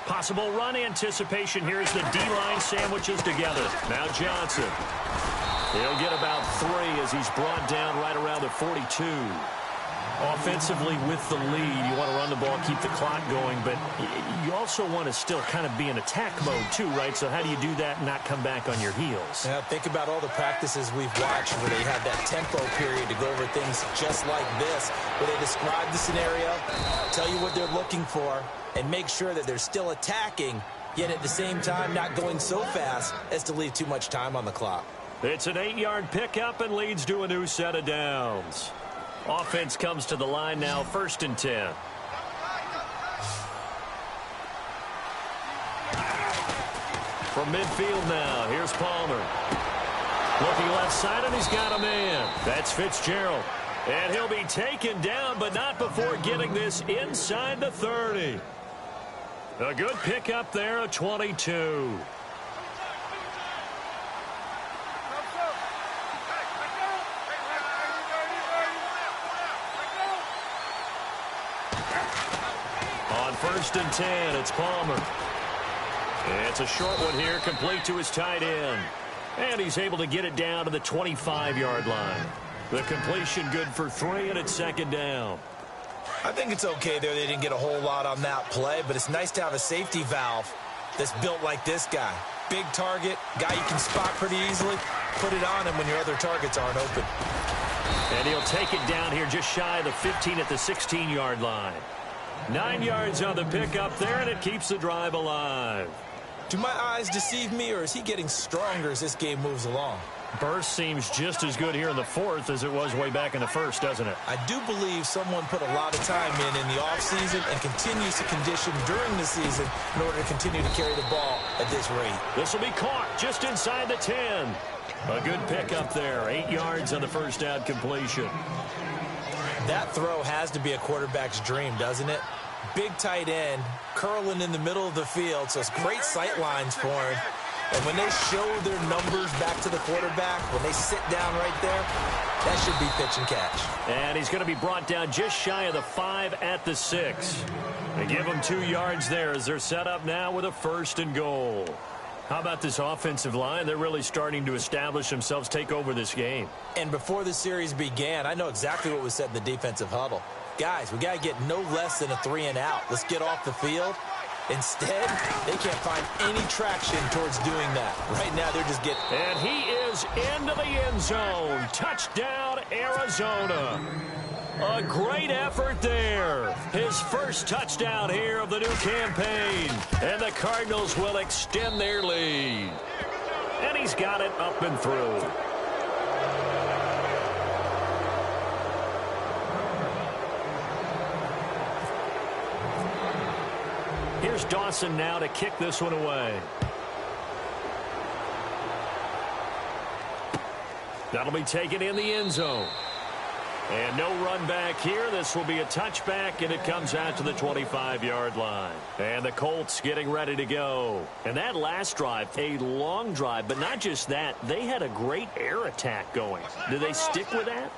Possible run anticipation here as the D-line sandwiches together. Now Johnson. He'll get about 3 as he's brought down right around the 42. Offensively with the lead, you want to run the ball, keep the clock going, but you also want to still kind of be in attack mode too, right? So how do you do that and not come back on your heels? Now think about all the practices we've watched where they have that tempo period to go over things just like this, where they describe the scenario, tell you what they're looking for, and make sure that they're still attacking, yet at the same time not going so fast as to leave too much time on the clock. It's an 8-yard pickup and leads to a new set of downs. Offense comes to the line now, 1st and 10. From midfield now, here's Palmer. Looking left side, and he's got a man. That's Fitzgerald. And he'll be taken down, but not before getting this inside the 30. A good pickup there, a 22. On 1st and 10, it's Palmer. It's a short one here, complete to his tight end. And he's able to get it down to the 25-yard line. The completion good for 3, and it's 2nd down. I think it's okay there. They didn't get a whole lot on that play, but it's nice to have a safety valve that's built like this guy. Big target, guy you can spot pretty easily. Put it on him when your other targets aren't open. And he'll take it down here just shy of the 15 at the 16-yard line. 9 yards on the pickup there, and it keeps the drive alive. Do my eyes deceive me, or is he getting stronger as this game moves along? Burst seems just as good here in the 4th as it was way back in the 1st, doesn't it? I do believe someone put a lot of time in the offseason and continues to condition during the season in order to continue to carry the ball at this rate. This will be caught just inside the 10. A good pickup there. 8 yards on the first down completion. That throw has to be a quarterback's dream, doesn't it? Big tight end, curling in the middle of the field, so it's great sight lines for him. And when they show their numbers back to the quarterback, when they sit down right there, that should be pitch and catch. And he's going to be brought down just shy of the 5 at the 6. They give him 2 yards there as they're set up now with a 1st and goal. How about this offensive line? They're really starting to establish themselves, take over this game. And before the series began, I know exactly what was said in the defensive huddle. Guys, we got to get no less than a 3 and out. Let's get off the field. Instead, they can't find any traction towards doing that. Right now, they're just getting... And he is into the end zone. Touchdown, Arizona. A great effort there. His first touchdown here of the new campaign. And the Cardinals will extend their lead. And he's got it up and through. Here's Dawson now to kick this one away. That'll be taken in the end zone. And no run back here. This will be a touchback, and it comes out to the 25-yard line. And the Colts getting ready to go. And that last drive, a long drive, but not just that. They had a great air attack going. Do they stick with that?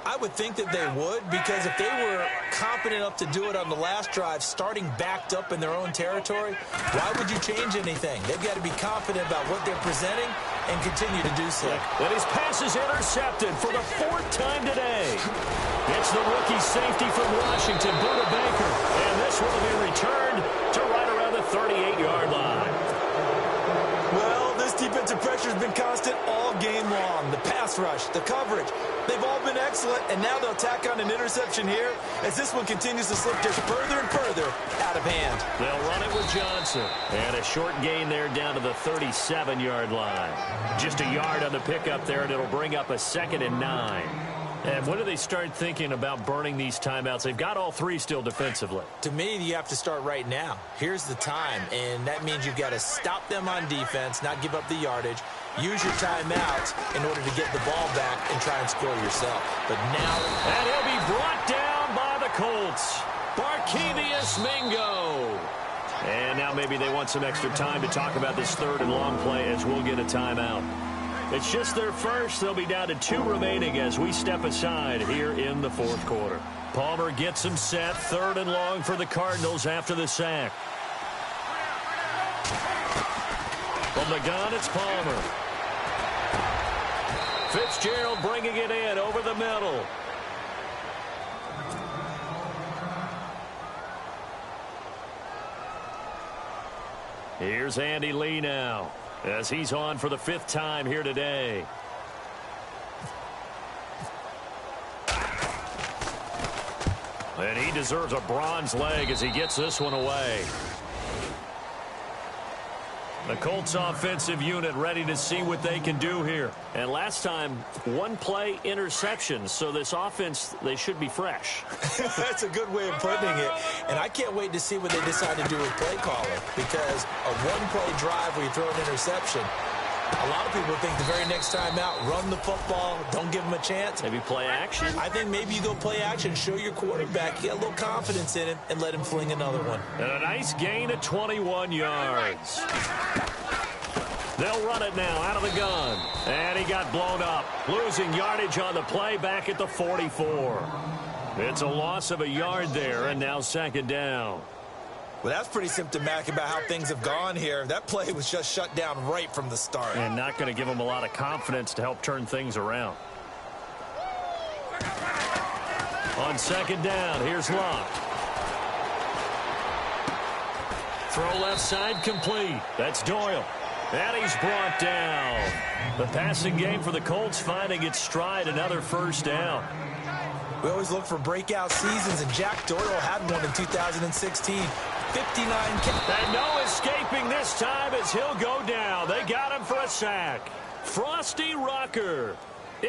I would think that they would, because if they were confident enough to do it on the last drive, starting backed up in their own territory, why would you change anything? They've got to be confident about what they're presenting and continue to do so. And his pass is intercepted for the 4th time today. It's the rookie safety from Washington, Buda Baker. And this will be returned to right around the 38-yard line. Well, this defensive pressure has been constant all game long. The pass rush, the coverage, they've all been excellent, and now they'll tack on an interception here as this one continues to slip just further and further out of hand. They'll run it with Johnson. And a short gain there down to the 37-yard line. Just a yard on the pickup there, and it'll bring up a 2nd and 9. And when do they start thinking about burning these timeouts? They've got all 3 still defensively. To me, you have to start right now. Here's the time, and that means you've got to stop them on defense, not give up the yardage, use your timeouts in order to get the ball back and try and score yourself. But now... And he'll be brought down by the Colts. Barkevius Mingo. And now maybe they want some extra time to talk about this 3rd and long play as we'll get a timeout. It's just their first. They'll be down to 2 remaining as we step aside here in the 4th quarter. Palmer gets him set. 3rd and long for the Cardinals after the sack. From the gun, it's Palmer. Fitzgerald bringing it in over the middle. Here's Andy Lee now, as he's on for the 5th time here today. And he deserves a bronze leg as he gets this one away. The Colts offensive unit ready to see what they can do here. And last time, 1 play interception. So this offense, they should be fresh. That's a good way of putting it. And I can't wait to see what they decide to do with play calling. Because a 1-play drive where you throw an interception, A lot of people think the very next time out, run the football, don't give him a chance. Maybe play action? I think maybe you go play action, show your quarterback, get a little confidence in him, and let him fling another one. And a nice gain of 21 yards. They'll run it now out of the gun. And he got blown up. Losing yardage on the play back at the 44. It's a loss of a yard there, and now second down. Well, that's pretty symptomatic about how things have gone here. That play was just shut down right from the start. And not going to give him a lot of confidence to help turn things around. On second down, here's Locke. Throw left side complete. That's Doyle. And he's brought down. The passing game for the Colts finding its stride, another first down. We always look for breakout seasons, and Jack Doyle had one in 2016. 59 and no escaping this time as he'll go down. They got him for a sack. Frosty Rucker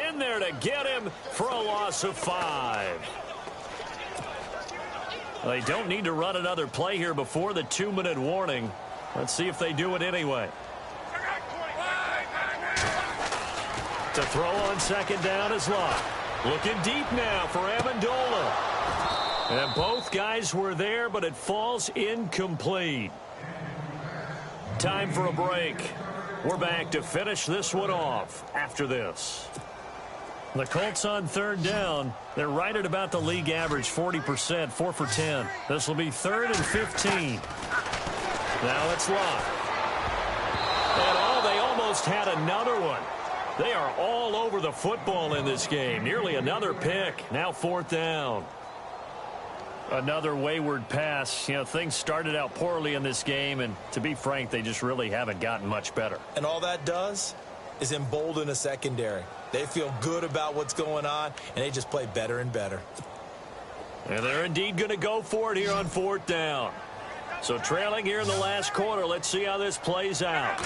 in there to get him for a loss of 5. They don't need to run another play here before the 2-minute warning. Let's see if they do it anyway. To throw on second down is Locke. Looking deep now for Amendola. And both guys were there, but it falls incomplete. Time for a break. We're back to finish this one off after this. The Colts on third down. They're right at about the league average, 40%, 4 for 10. This will be 3rd and 15. Now it's Locke. And they almost had another one. They are all over the football in this game. Nearly another pick. Now 4th down. Another wayward pass. You know, things started out poorly in this game, and to be frank, they just really haven't gotten much better. And all that does is embolden a secondary. They feel good about what's going on, and they just play better and better. And they're indeed going to go for it here on 4th down. So trailing here in the last quarter, let's see how this plays out.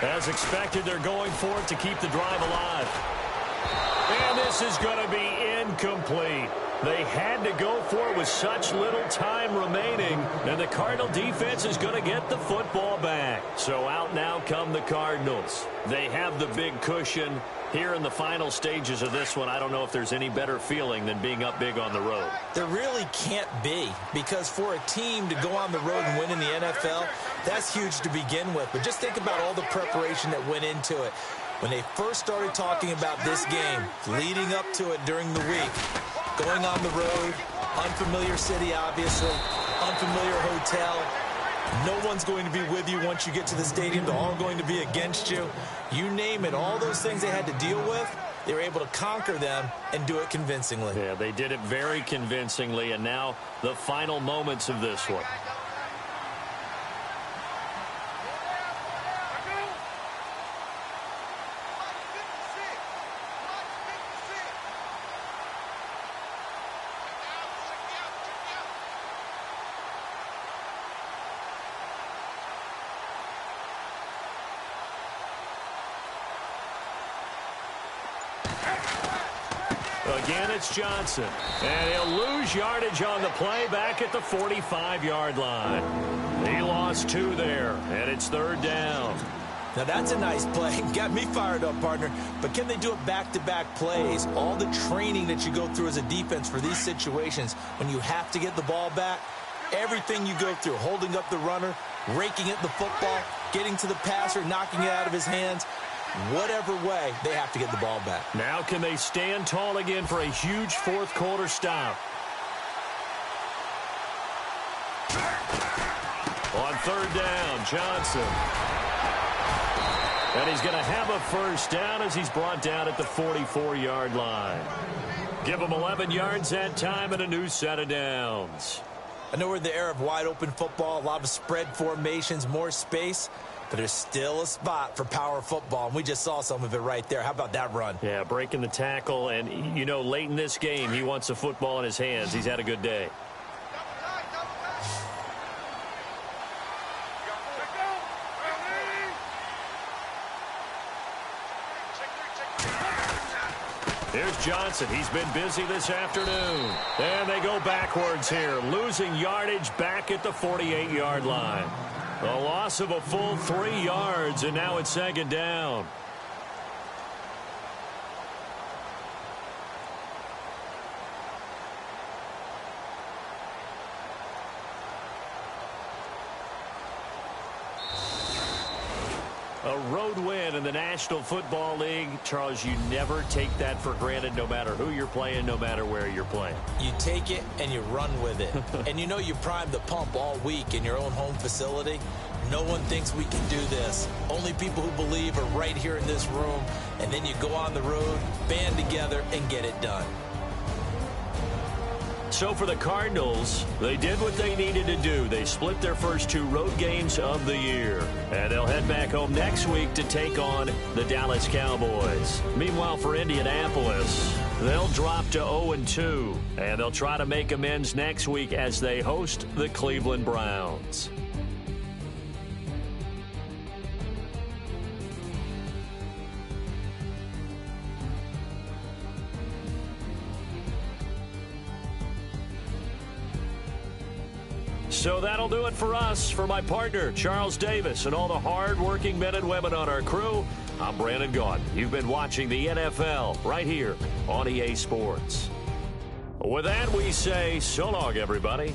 As expected, they're going for it to keep the drive alive. And this is going to be incomplete. They had to go for it with such little time remaining, and the Cardinal defense is going to get the football back. So out now come the Cardinals. They have the big cushion. Here in the final stages of this one, I don't know if there's any better feeling than being up big on the road. There really can't be, because for a team to go on the road and win in the NFL, that's huge to begin with. But just think about all the preparation that went into it. When they first started talking about this game, leading up to it during the week, going on the road, unfamiliar city, obviously, unfamiliar hotel. No one's going to be with you once you get to the stadium. They're all going to be against you. You name it, all those things they had to deal with, they were able to conquer them and do it convincingly. Yeah, they did it very convincingly, and now the final moments of this one. Again, it's Johnson. And he'll lose yardage on the play back at the 45-yard line. He lost 2 there, and it's 3rd down. Now, that's a nice play. Got me fired up, partner. But can they do it back-to-back plays? All the training that you go through as a defense for these situations, when you have to get the ball back, everything you go through, holding up the runner, raking at the football, getting to the passer, knocking it out of his hands, whatever way, they have to get the ball back. Now can they stand tall again for a huge 4th quarter stop? On 3rd down, Johnson. And he's going to have a first down as he's brought down at the 44-yard line. Give him 11 yards that time and a new set of downs. I know we're in the era of wide-open football, a lot of spread formations, more space. But there's still a spot for power football, and we just saw some of it right there. How about that run? Yeah, breaking the tackle, and, you know, late in this game, he wants the football in his hands. He's had a good day. Here's Johnson. He's been busy this afternoon. And they go backwards here, losing yardage back at the 48-yard line. A loss of a full 3 yards, and now it's second down. A road win in the National Football League. Charles, you never take that for granted, no matter who you're playing, no matter where you're playing. You take it and you run with it. And you know you primed the pump all week in your own home facility. No one thinks we can do this. Only people who believe are right here in this room. And then you go on the road, band together, and get it done. So for the Cardinals, they did what they needed to do. They split their first 2 road games of the year. And they'll head back home next week to take on the Dallas Cowboys. Meanwhile, for Indianapolis, they'll drop to 0-2. And they'll try to make amends next week as they host the Cleveland Browns. So that'll do it for us. For my partner, Charles Davis, and all the hard-working men and women on our crew, I'm Brandon Gaudin. You've been watching the NFL right here on EA Sports. With that, we say so long, everybody.